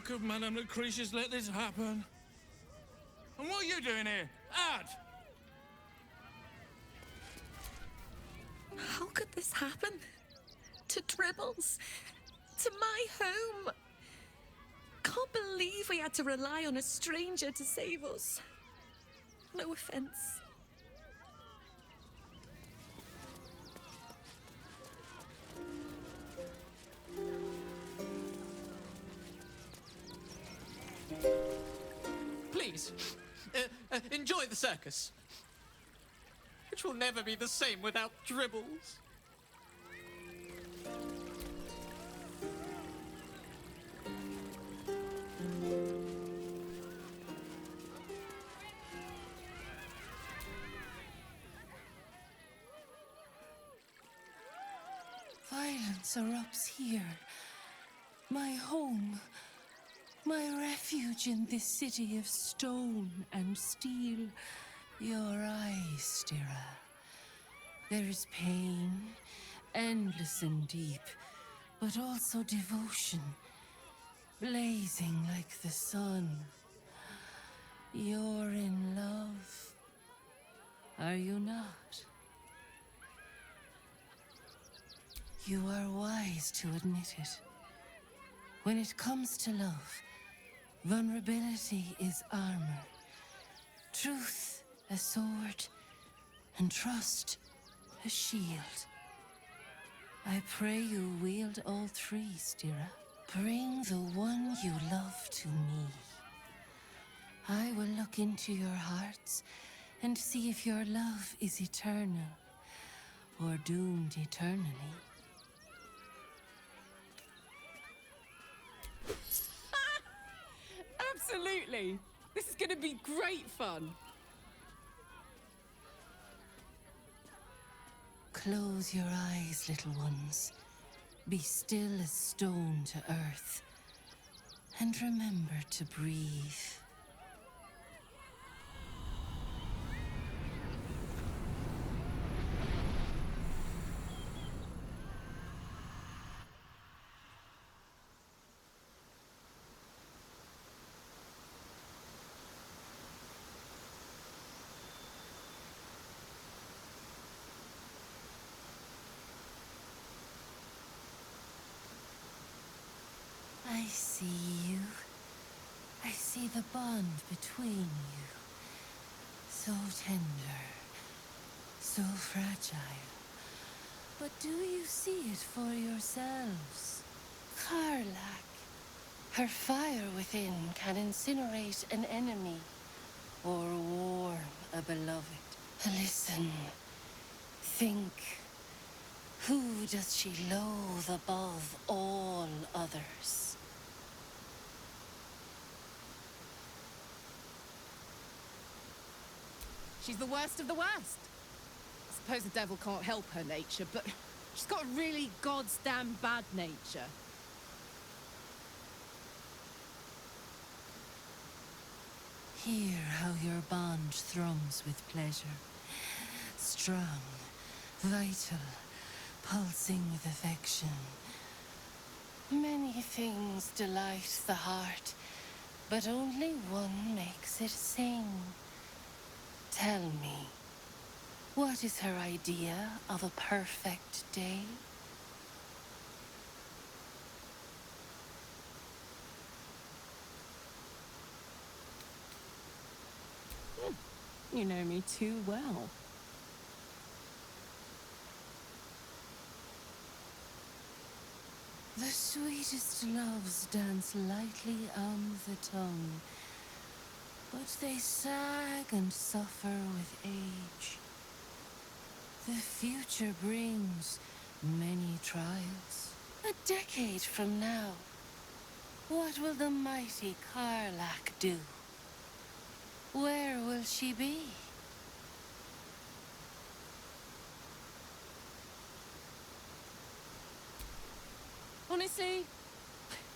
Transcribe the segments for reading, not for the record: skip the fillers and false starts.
could Madame Lucretius let this happen? And what are you doing here? Ad! How could this happen? To Dribbles? To my home? Can't believe we had to rely on a stranger to save us. No offense. Please, enjoy the circus, which will never be the same without Dribbles. Violence erupts here. My home. My refuge in this city of stone and steel. Your eyes, Stira. There is pain, endless and deep, but also devotion, blazing like the sun. You're in love, are you not? You are wise to admit it. When it comes to love, vulnerability is armor, truth a sword, and trust a shield. I pray you wield all three, Stira. Bring the one you love to me. I will look into your hearts and see if your love is eternal or doomed eternally. Absolutely! This is gonna be great fun! Close your eyes, little ones. Be still as stone to earth. And remember to breathe. I see you. I see the bond between you. So tender, so fragile. But do you see it for yourselves? Karlak. Her fire within can incinerate an enemy or warm a beloved. Listen. Think. Who does she loathe above all others? She's the worst of the worst. I suppose the devil can't help her nature, but she's got a really goddamn bad nature. Hear how your bond thrums with pleasure. Strong, vital, pulsing with affection. Many things delight the heart, but only one makes it sing. Tell me, what is her idea of a perfect day? You know me too well. The sweetest loves dance lightly on the tongue, but they sag and suffer with age. The future brings many trials. A decade from now, what will the mighty Karlak do? Where will she be? Honestly,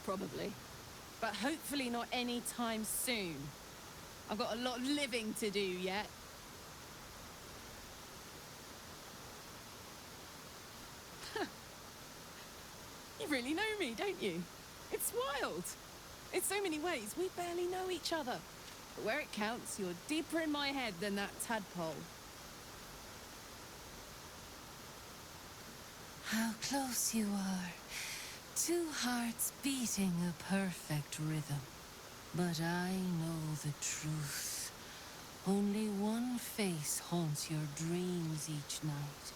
probably. But hopefully not anytime soon. I've got a lot of living to do yet. You really know me, don't you? It's wild. In so many ways, we barely know each other. But where it counts, you're deeper in my head than that tadpole. How close you are. Two hearts beating a perfect rhythm. But I know the truth. Only one face haunts your dreams each night.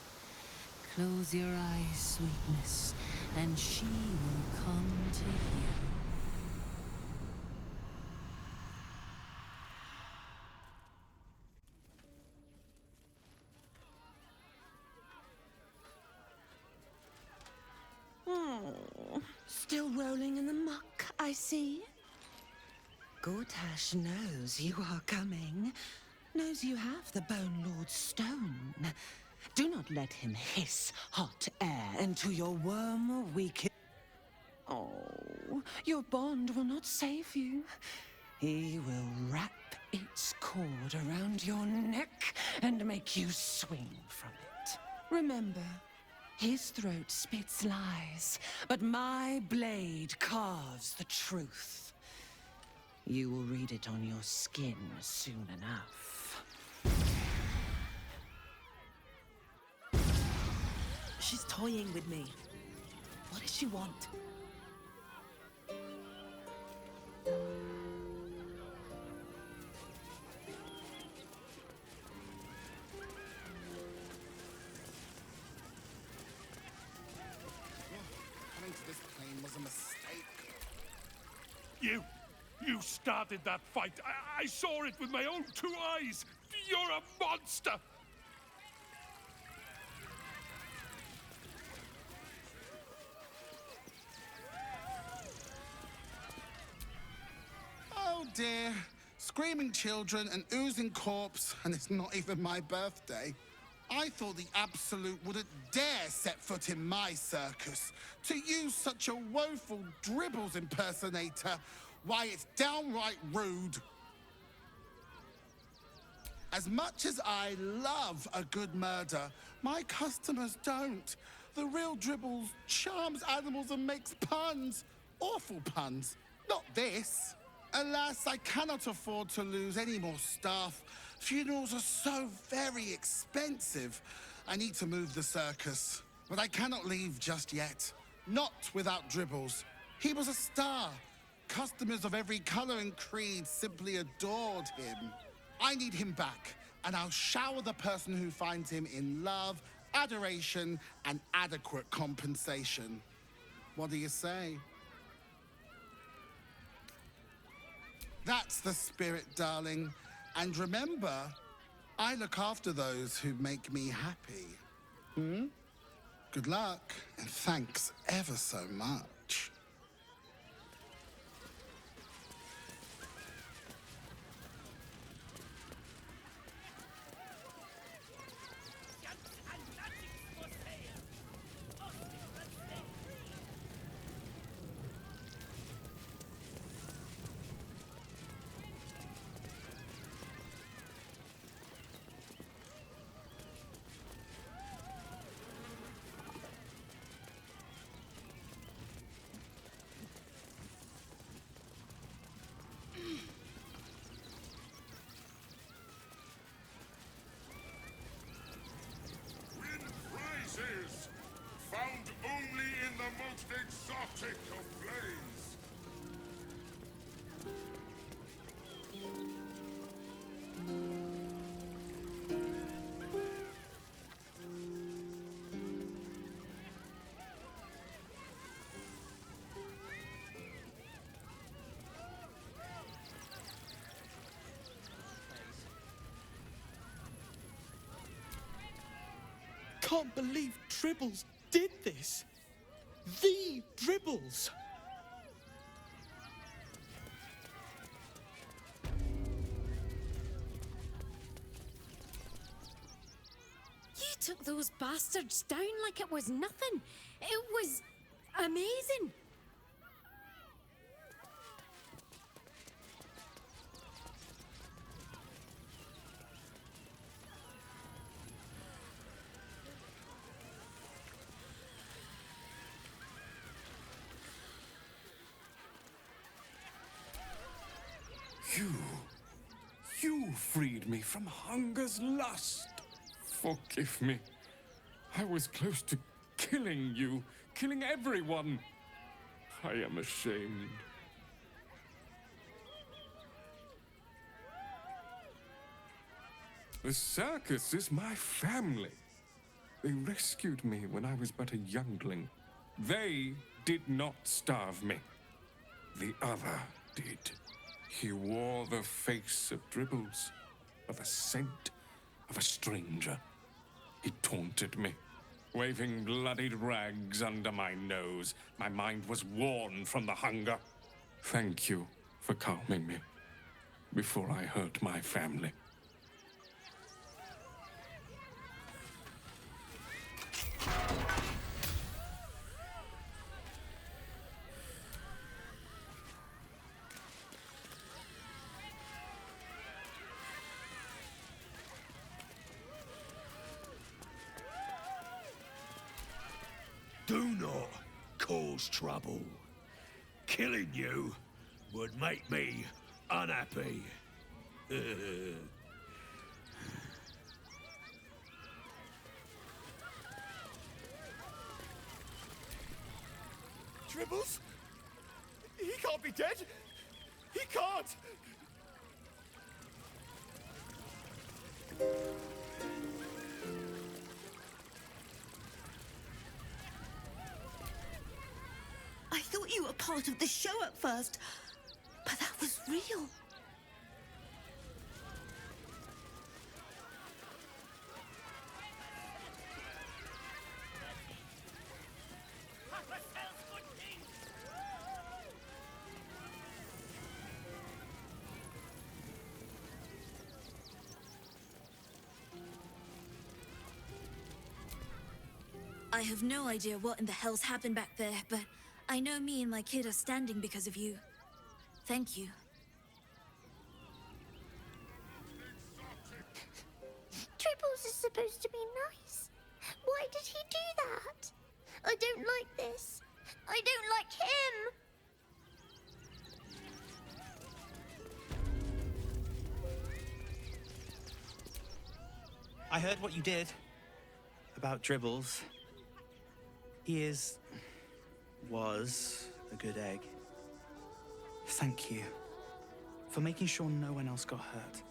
Close your eyes, sweetness, and she will come to you. Still rolling in the muck, I see. Gortash knows you are coming. Knows you have the Bone Lord's stone. Do not let him hiss hot air into your worm weak. Oh, your bond will not save you. He will wrap its cord around your neck and make you swing from it. Remember, his throat spits lies, but my blade carves the truth. You will read it on your skin soon enough. She's toying with me. What does she want? Coming to this plane was a mistake. You started that fight. I saw it with my own two eyes. You're a monster. Oh dear. Screaming children, an oozing corpse, and it's not even my birthday. I thought the Absolute wouldn't dare set foot in my circus. To use such a woeful dribbles impersonator, why, it's downright rude. As much as I love a good murder, my customers don't. The real Dribbles charms animals and makes puns. Awful puns. Not this. Alas, I cannot afford to lose any more staff. Funerals are so very expensive. I need to move the circus. But I cannot leave just yet. Not without Dribbles. He was a star. Customers of every color and creed simply adored him. I need him back, and I'll shower the person who finds him in love, adoration, and adequate compensation. What do you say? That's the spirit, darling. And remember, I look after those who make me happy. Good luck, and thanks ever so much. Prizes found only in the most exotic of plays. Can't believe Dribbles did this. The Dribbles. You took those bastards down like it was nothing. It was amazing. freed me from hunger's lust. Forgive me. I was close to killing you, killing everyone. I am ashamed. The circus is my family. They rescued me when I was but a youngling. They did not starve me. The other did. He wore the face of Dribbles, or the scent of a stranger. He taunted me, waving bloodied rags under my nose. My mind was worn from the hunger. Thank you for calming me before I hurt my family. Do not cause trouble. Killing you would make me unhappy. Dribbles? He can't be dead! He can't! I thought you were part of the show at first, but that was real. I have no idea what in the hell's happened back there, but I know me and my kid are standing because of you. Thank you. Tribbles is supposed to be nice. Why did he do that? I don't like this. I don't like him. I heard what you did about Dribbles. He was a good egg. Thank you for making sure no one else got hurt.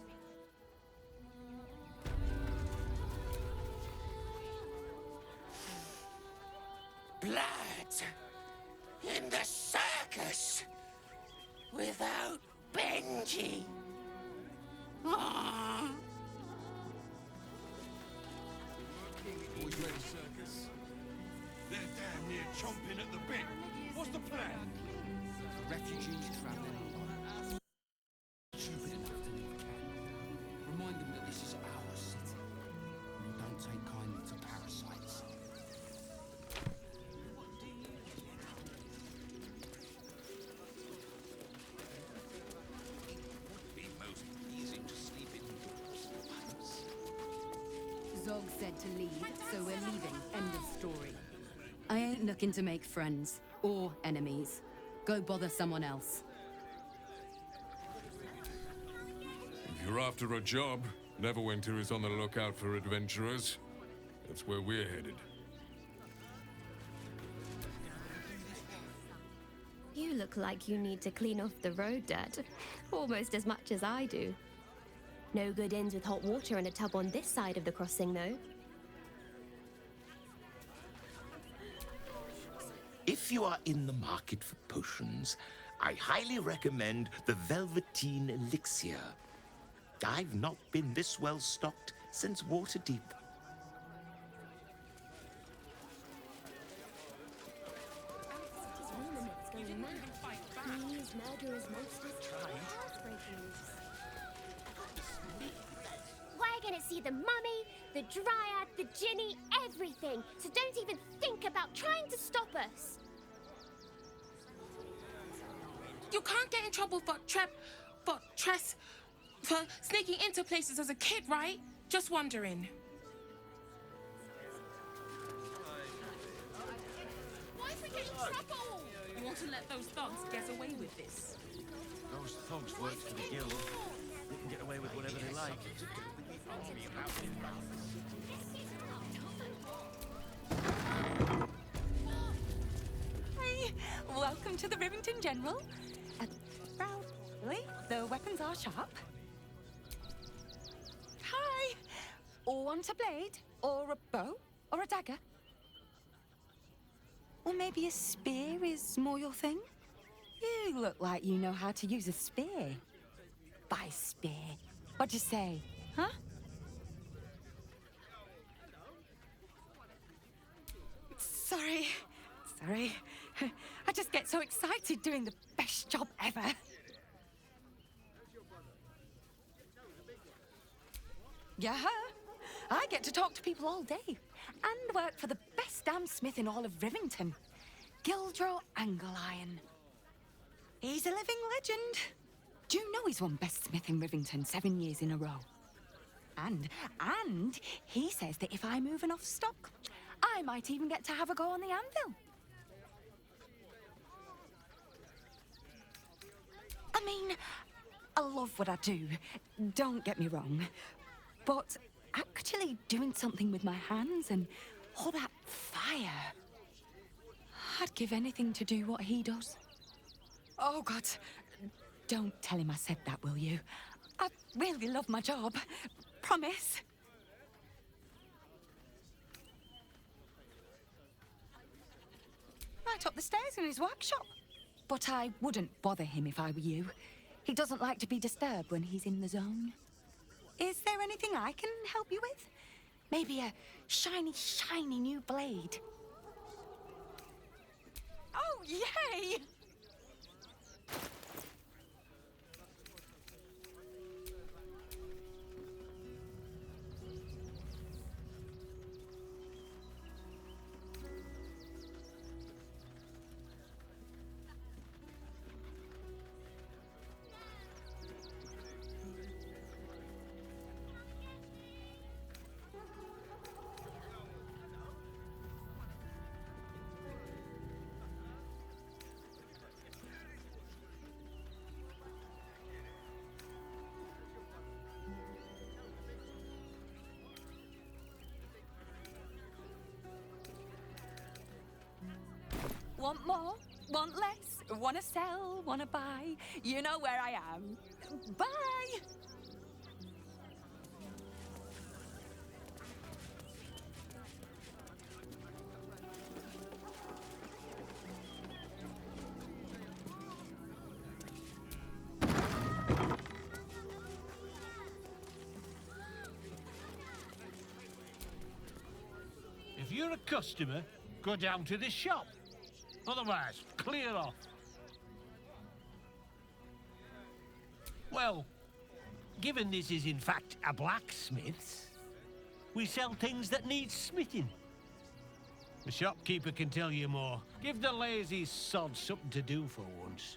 Blood in the circus without Benji. Ah. Always ready, circus. They're damn near chomping at the bit. What's the plan? Refugees traveling alone. Stupid enough to leave camp. Remind them that this is our city. And don't take kindly to parasites. It would be most pleasing to sleep indoors once. Zog said to leave, so we're leaving. End of story. I ain't looking to make friends or enemies. Go bother someone else. If you're after a job, Neverwinter is on the lookout for adventurers. That's where we're headed. You look like you need to clean off the road dirt. Almost as much as I do. No good inns with hot water in a tub on this side of the crossing, though. If you are in the market for potions, I highly recommend the Velveteen Elixir. I've not been this well stocked since Waterdeep. We're gonna see the mummy, the dryad, the Ginny, everything. So don't even think about trying to stop us. You can't get in trouble for sneaking into places as a kid, right? Just wondering. Why if we get in trouble? You want to let those thugs get away with this? Those thugs work for the guild. They can get away with whatever they like. Hi, welcome to the Rivington General. Proudly, the weapons are sharp. Hi, want a blade, or a bow, or a dagger? Or maybe a spear is more your thing? You look like you know how to use a spear. By spear, what'd you say, huh? Sorry. I just get so excited doing the best job ever. Yeah, I get to talk to people all day and work for the best damn smith in all of Rivington, Gildro Angliron. He's a living legend. Do you know he's won Best Smith in Rivington 7 years in a row? And he says that if I move enough stock, I might even get to have a go on the anvil. I mean, I love what I do, don't get me wrong, but actually doing something with my hands and all that fire, I'd give anything to do what he does. Oh, God, don't tell him I said that, will you? I really love my job, promise. Right up the stairs in his workshop. But I wouldn't bother him if I were you. He doesn't like to be disturbed when he's in the zone. Is there anything I can help you with? Maybe a shiny, shiny new blade? Oh, yay! Want more? Want less? Wanna sell? Wanna buy? You know where I am. Bye! If you're a customer, go down to the shop. Otherwise, clear off. Well, given this is in fact a blacksmith's, we sell things that need smithing. The shopkeeper can tell you more. Give the lazy sod something to do for once.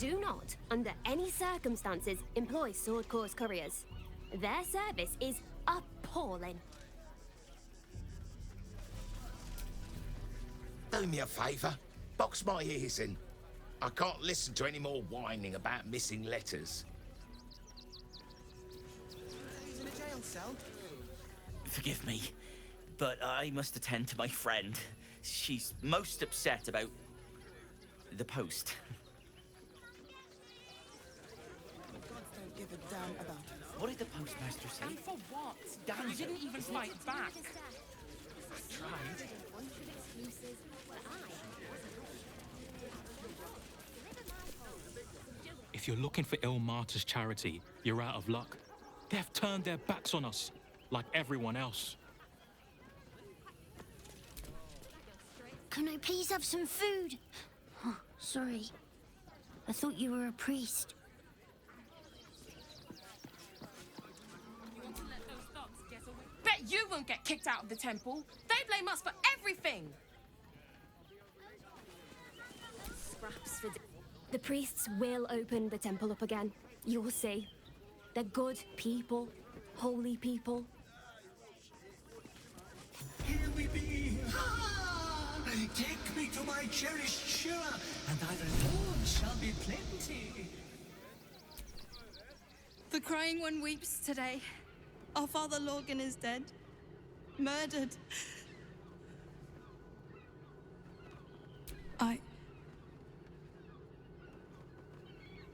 do not, under any circumstances, employ Sword Corps couriers. Their service is appalling. Do me a favour. Box my ears in. I can't listen to any more whining about missing letters. He's in a jail cell. Forgive me, but I must attend to my friend. She's most upset about the post. Gods don't give a damn about us. What did the postmaster say? And for what? You didn't even fight back. I tried. If you're looking for Ilmater's charity, you're out of luck. They've turned their backs on us, like everyone else. Can I please have some food? Oh, sorry. I thought you were a priest. Bet you won't get kicked out of the temple. They blame us for everything. Scraps for the priests will open the temple up again. You'll see. They're good people, holy people. Here we be! Take me to my cherished Shira, and thy reward shall be plenty. The Crying One weeps today. Our father Lorgan is dead. Murdered.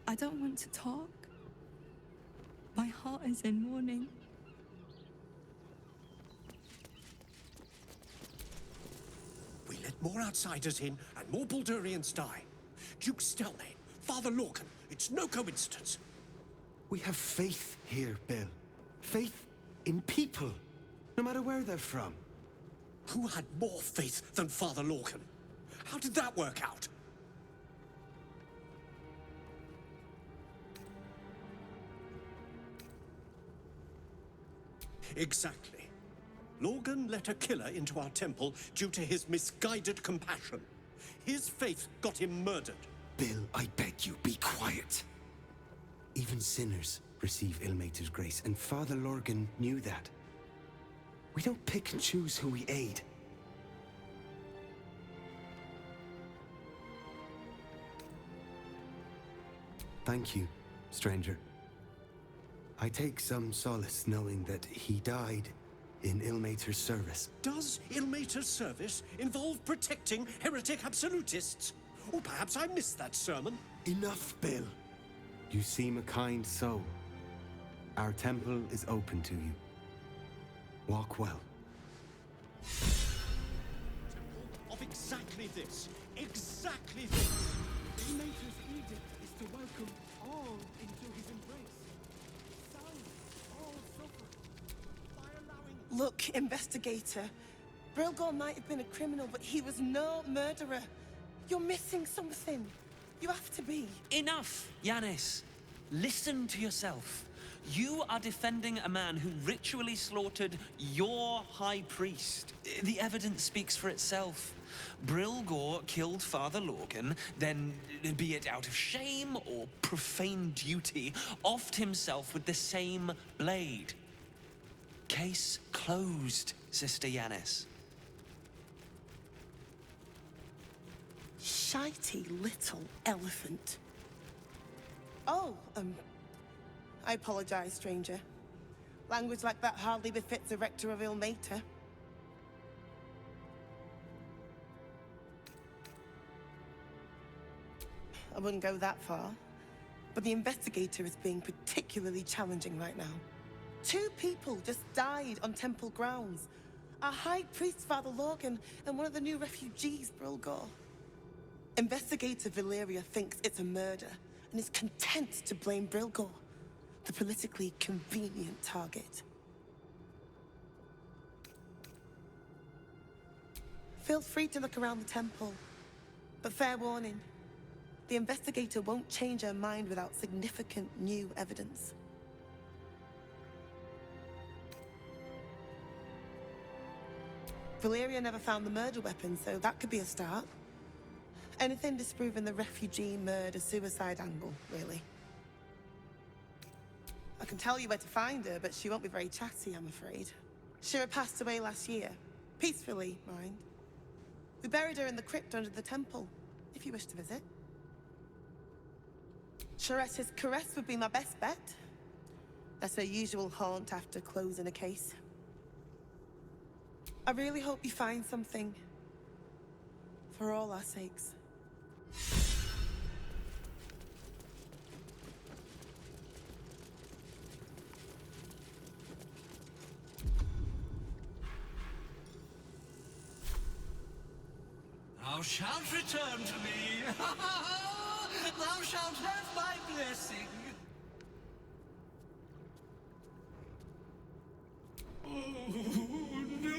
I don't want to talk. My heart is in mourning. We let more outsiders in, and more Baldurians die. Duke Stelmane, Father Lorcan, it's no coincidence. We have faith here, Bill. Faith in people, no matter where they're from. Who had more faith than Father Lorcan? How did that work out? Exactly. Lorgan let a killer into our temple due to his misguided compassion. His faith got him murdered. Bill, I beg you, be quiet. Even sinners receive Ilmater's grace, and Father Lorgan knew that. We don't pick and choose who we aid. Thank you, stranger. I take some solace knowing that he died in Ilmater's service. Does Ilmater's service involve protecting heretic absolutists? Or perhaps I missed that sermon. Enough, Bill. You seem a kind soul. Our temple is open to you. Walk well. Of exactly this. Exactly this. Ilmater's edict is to welcome all into his embrace. All suffer by allowing... Look, investigator. Brilgor might have been a criminal, but he was no murderer. You're missing something. You have to be. Enough, Yanis. Listen to yourself. You are defending a man who ritually slaughtered your high priest. The evidence speaks for itself. Brilgor killed Father Lorcan, then, be it out of shame or profane duty, offed himself with the same blade. Case closed, Sister Yanis. Shitey little elephant. Oh, I apologize, stranger. Language like that hardly befits a rector of Ilmater. I wouldn't go that far, but the investigator is being particularly challenging right now. 2 people just died on temple grounds. Our high priest, Father Lorgan, and one of the new refugees, Brilgor. Investigator Valeria thinks it's a murder and is content to blame Brilgor, the politically convenient target. Feel free to look around the temple, but fair warning, the investigator won't change her mind without significant new evidence. Valeria never found the murder weapon, so that could be a start. Anything disproving the refugee murder-suicide angle, really. I can tell you where to find her, but she won't be very chatty, I'm afraid. Shira passed away last year. Peacefully, mind. We buried her in the crypt under the temple, if you wish to visit. Sharetta's caress would be my best bet. That's her usual haunt after closing a case. I really hope you find something. For all our sakes. Thou shalt return to me. Thou shalt have my blessing. Oh, no.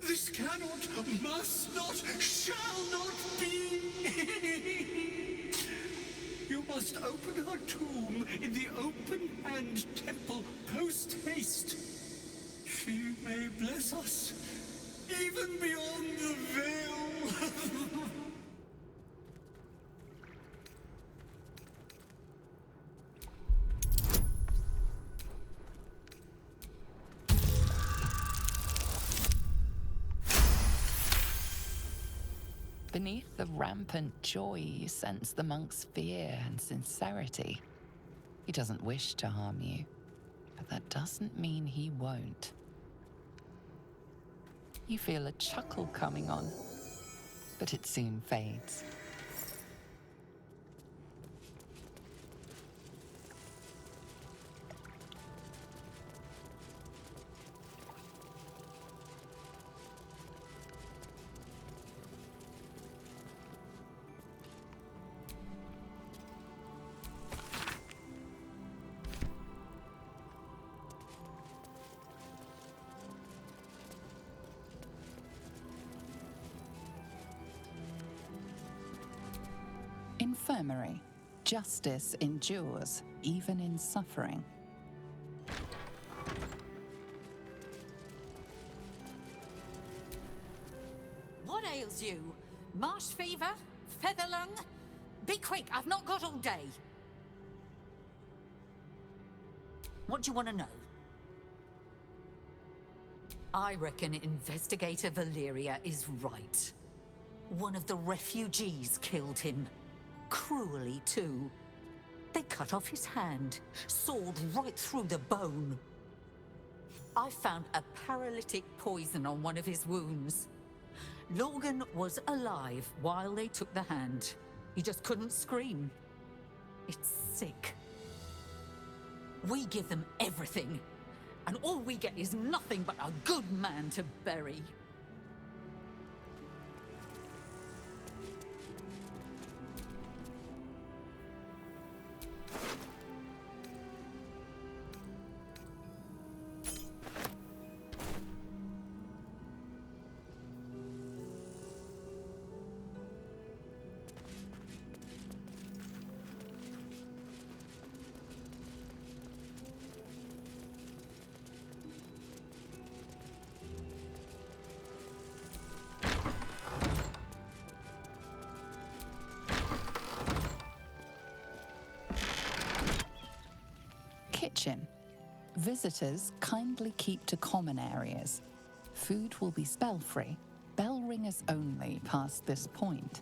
This cannot, must not, shall not be. You must open her tomb in the open-hand temple post-haste. She may bless us, even beyond the veil. Beneath the rampant joy, you sense the monk's fear and sincerity. He doesn't wish to harm you, but that doesn't mean he won't. You feel a chuckle coming on, but it soon fades. Infirmary. Justice endures, even in suffering. What ails you? Marsh fever? Feather lung? Be quick, I've not got all day. What do you want to know? I reckon Investigator Valeria is right. One of the refugees killed him. Cruelly, too. They cut off his hand, sawed right through the bone. I found a paralytic poison on one of his wounds. Logan was alive while they took the hand. He just couldn't scream. It's sick. We give them everything, and all we get is nothing but a good man to bury. Kitchen. Visitors kindly keep to common areas. Food will be spell-free. Bell ringers only past this point.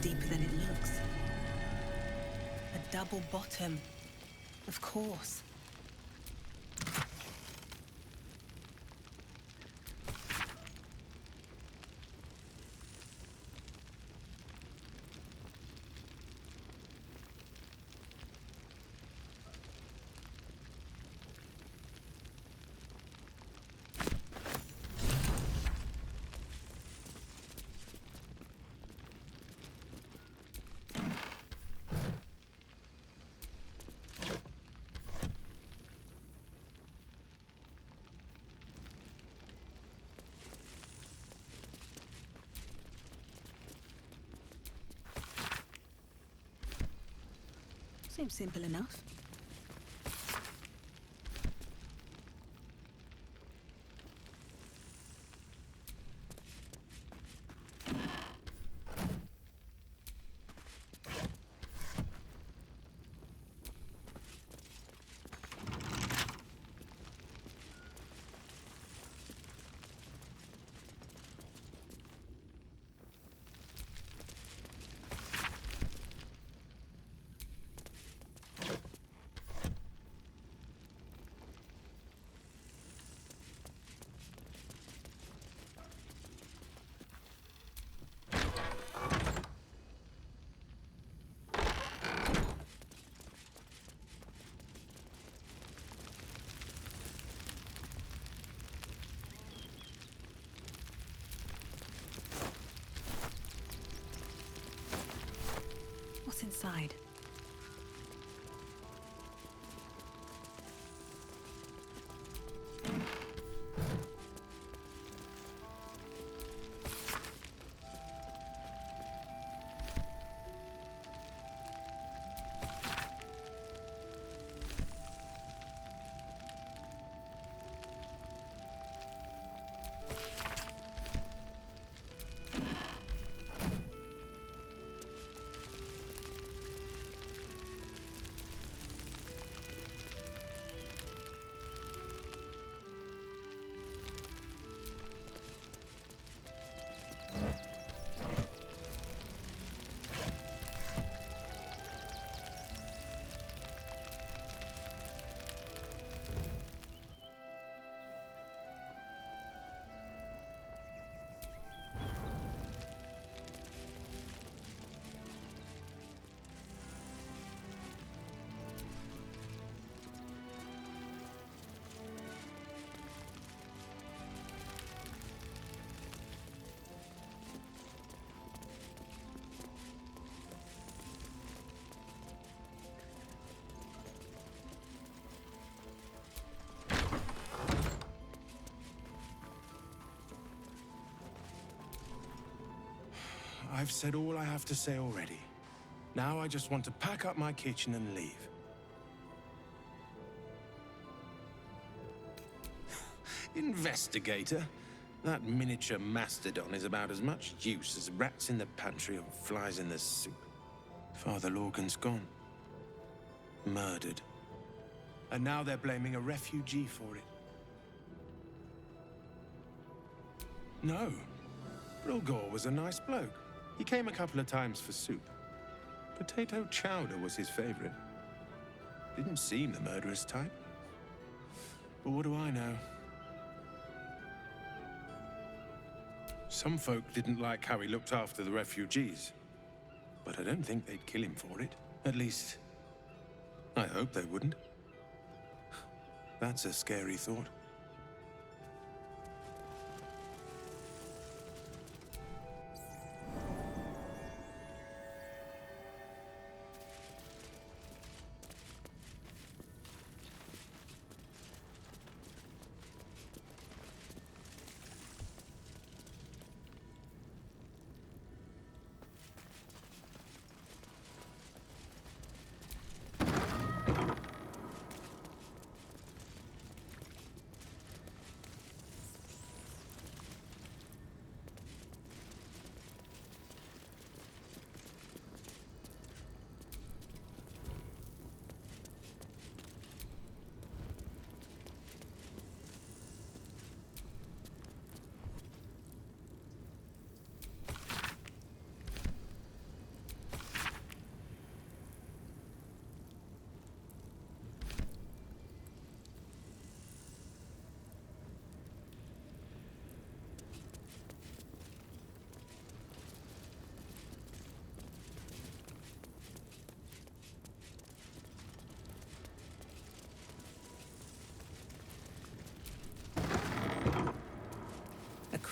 deeper than it looks. A double bottom. Of course. Seems simple enough. What's inside? I've said all I have to say already. Now I just want to pack up my kitchen and leave. Investigator? That miniature mastodon is about as much use as rats in the pantry or flies in the soup. Father Lorgan's gone. Murdered. And now they're blaming a refugee for it. No. Brilgor was a nice bloke. He came a couple of times for soup. Potato chowder was his favorite. Didn't seem the murderous type. But what do I know? Some folk didn't like how he looked after the refugees. But I don't think they'd kill him for it. At least, I hope they wouldn't. That's a scary thought.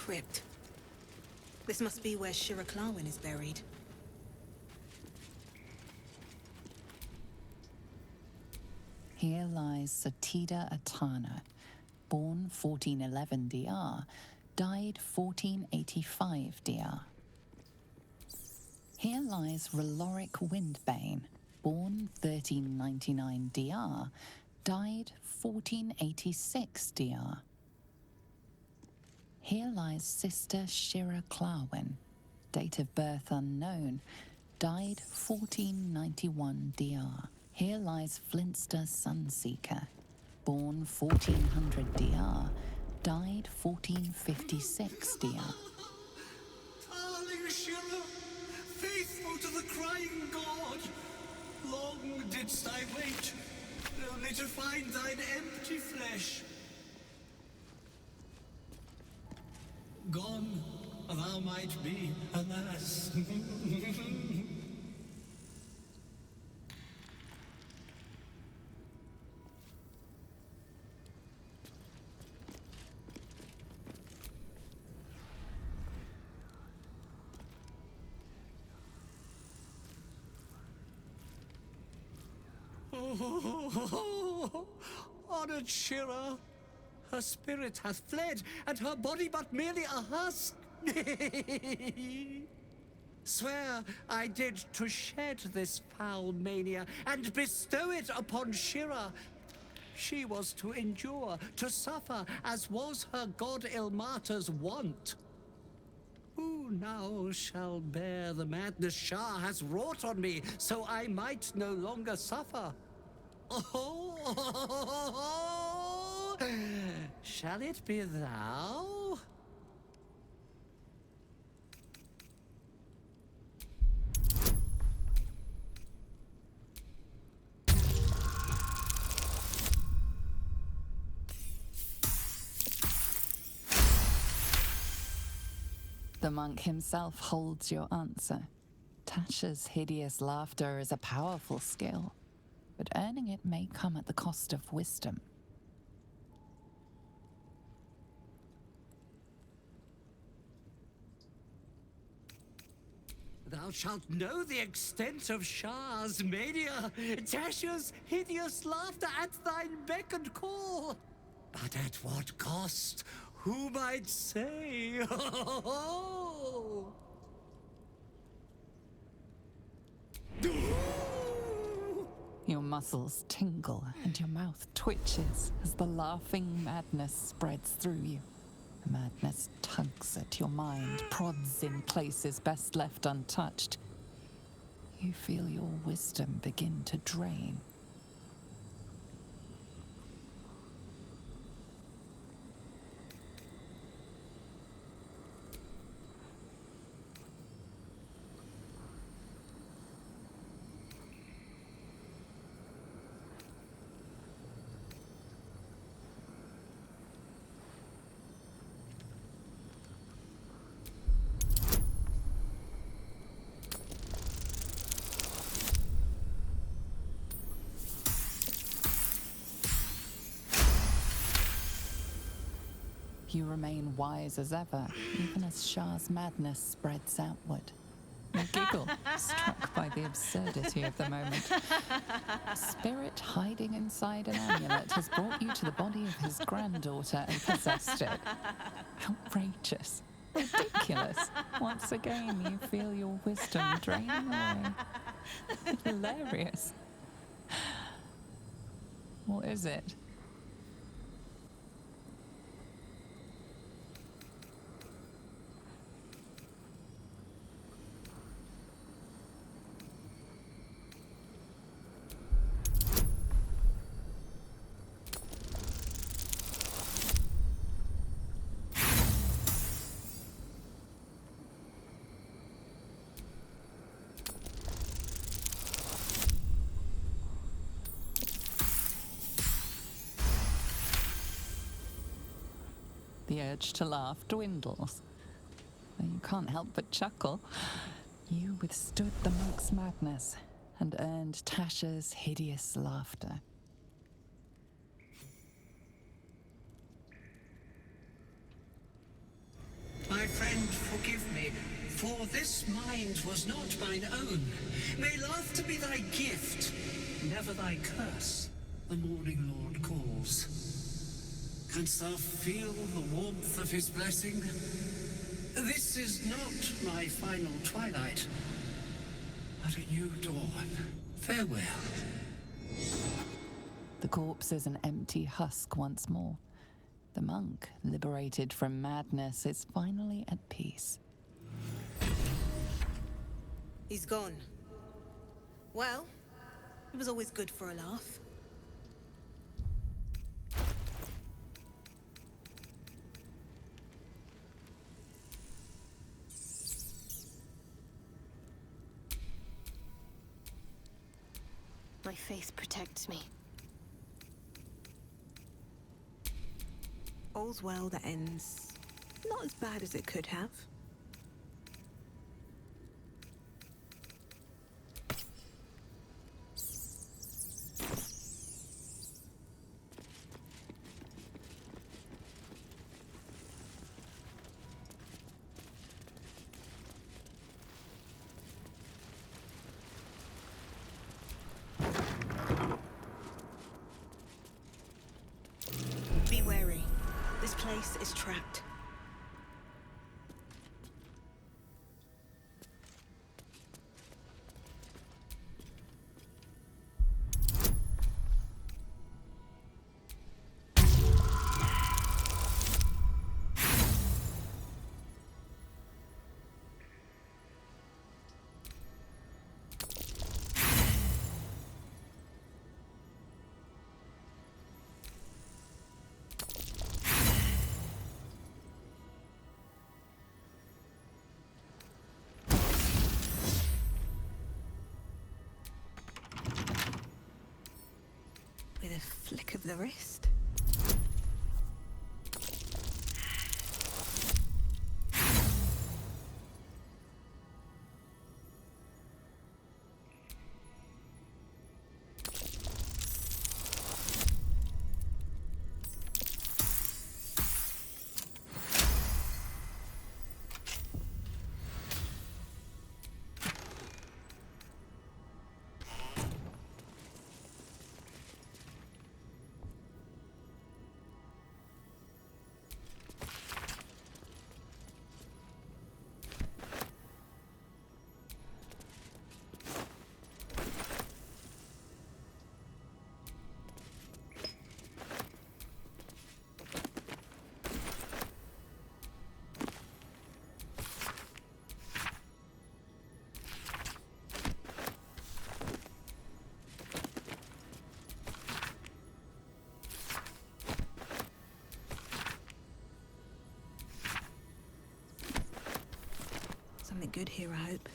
crypt. This must be where Shira Clawin is buried. Here lies Satida Atana, born 1411 DR, died 1485 DR. Here lies Reloric Windbane, born 1399 DR, died 1486 DR. Here lies Sister Shira Clawin, date of birth unknown, died 1491 DR. Here lies Flintster Sunseeker, born 1400 DR, died 1456 DR. Darling Shira, faithful to the crying god, long didst I wait, only to find thine empty flesh. Gone thou might be, alas. Honored Shira, her spirit hath fled, and her body but merely a husk. Swear I did to shed this foul mania and bestow it upon Shira. She was to endure, to suffer, as was her god Ilmata's wont. Who now shall bear the madness Shah has wrought on me, so I might no longer suffer? Oh, shall it be thou? The monk himself holds your answer. Tasha's hideous laughter is a powerful skill, but earning it may come at the cost of wisdom. Thou shalt know the extent of Shah's mania, Tasha's hideous laughter at thine beck and call. But at what cost? Who might say? Your muscles tingle and your mouth twitches as the laughing madness spreads through you. The madness tugs at your mind, prods in places best left untouched. You feel your wisdom begin to drain. You remain wise as ever, even as Shah's madness spreads outward. You giggle, struck by the absurdity of the moment. A spirit hiding inside an amulet has brought you to the body of his granddaughter and possessed it. Outrageous. Ridiculous. Once again, you feel your wisdom draining away. Hilarious. What is it? The urge to laugh dwindles. Though you can't help but chuckle. You withstood the monk's madness and earned Tasha's hideous laughter. My friend, forgive me, for this mind was not mine own. May laughter be thy gift, never thy curse. The morning Lord calls. Canst thou feel the warmth of his blessing? This is not my final twilight, but a new dawn. Farewell. The corpse is an empty husk once more. The monk, liberated from madness, is finally at peace. He's gone. Well, it was always good for a laugh. My faith protects me. All's well that ends not as bad as it could have. Be wary. This place is trapped. With a flick of the wrist. Something good here, I hope.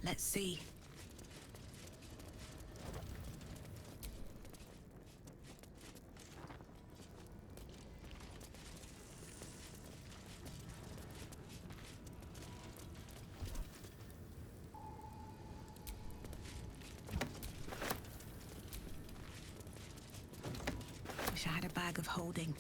Let's see. Wish I had a bag of holding.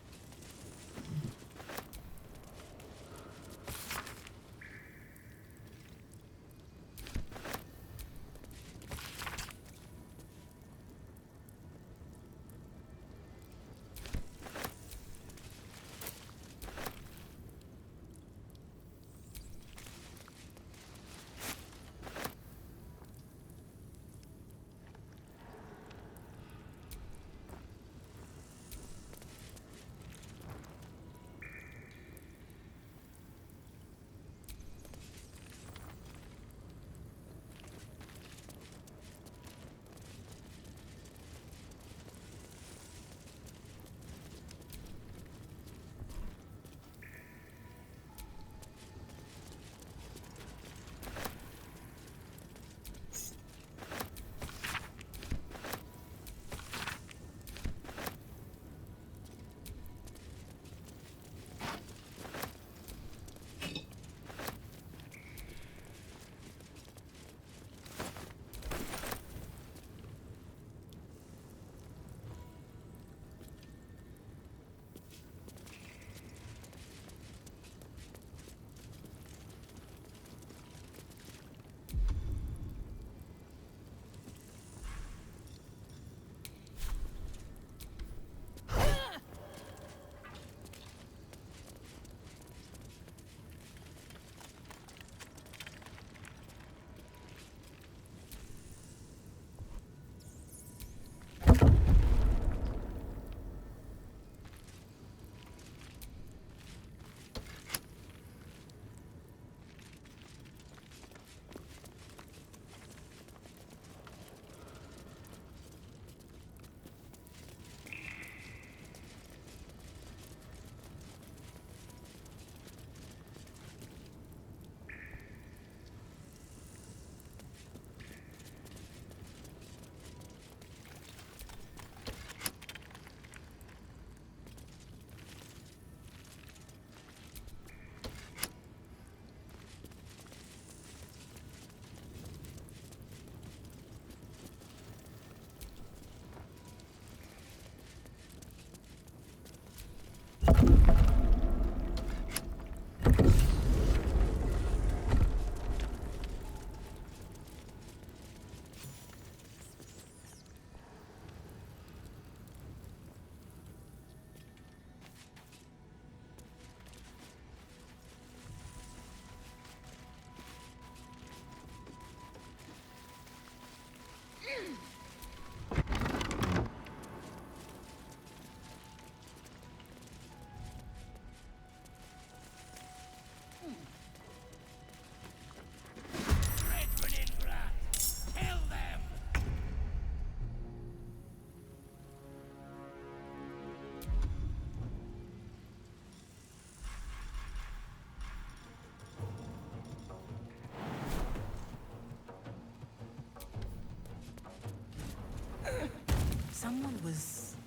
Someone was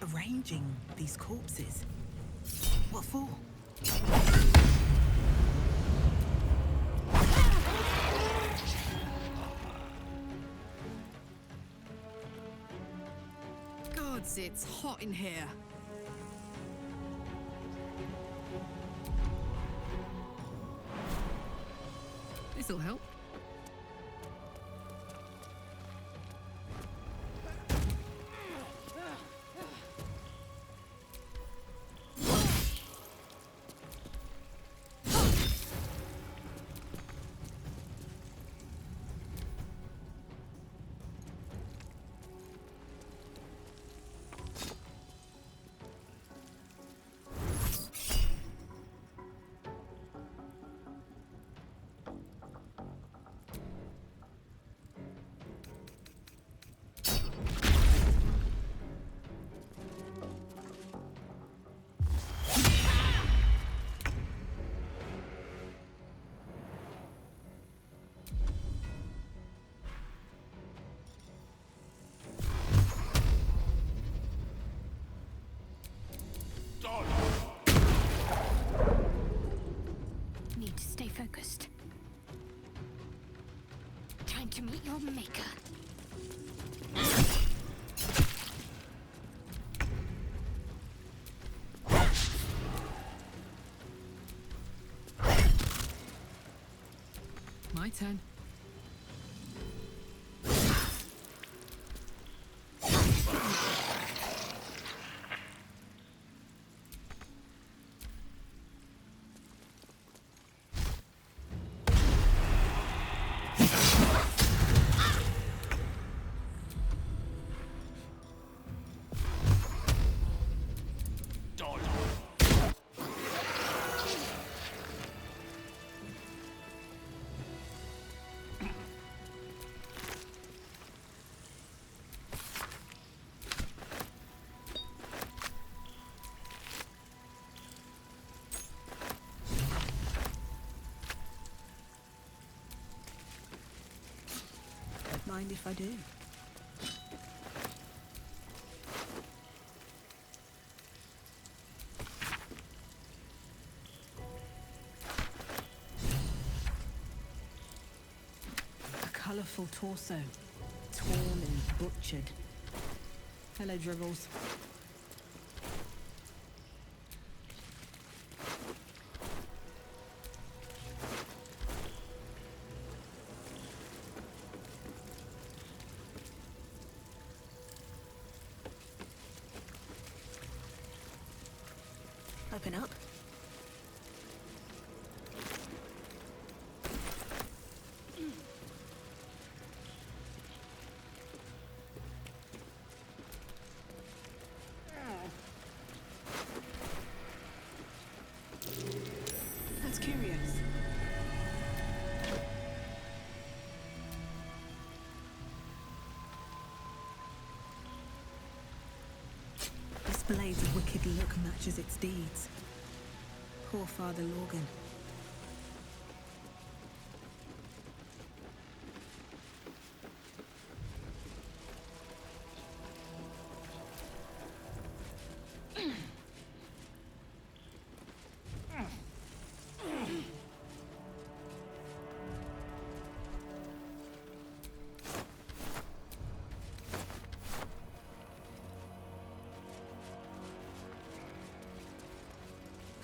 arranging these corpses. What for? Gods, it's hot in here. This'll help. Need to stay focused. Time to meet your maker. My turn. Mind if I do? A colourful torso, torn and butchered. Hello, Dribbles. Open up. That's curious. This blade's wicked look matches its deeds. Poor Father Lorgan.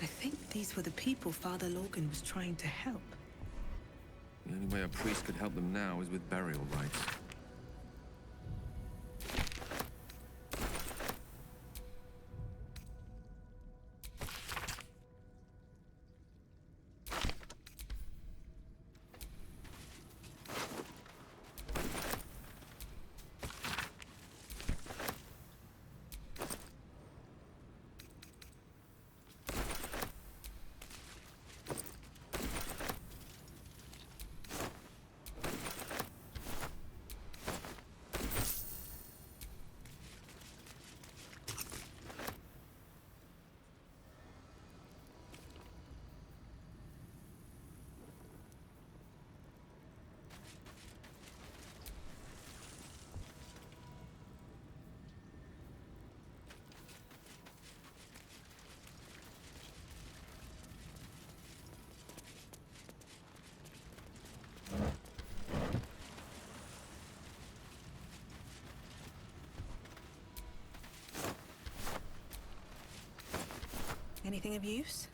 I think these were the people Father Lorgan was trying to help. The only way a priest could help them now is with burial rites. Anything of use?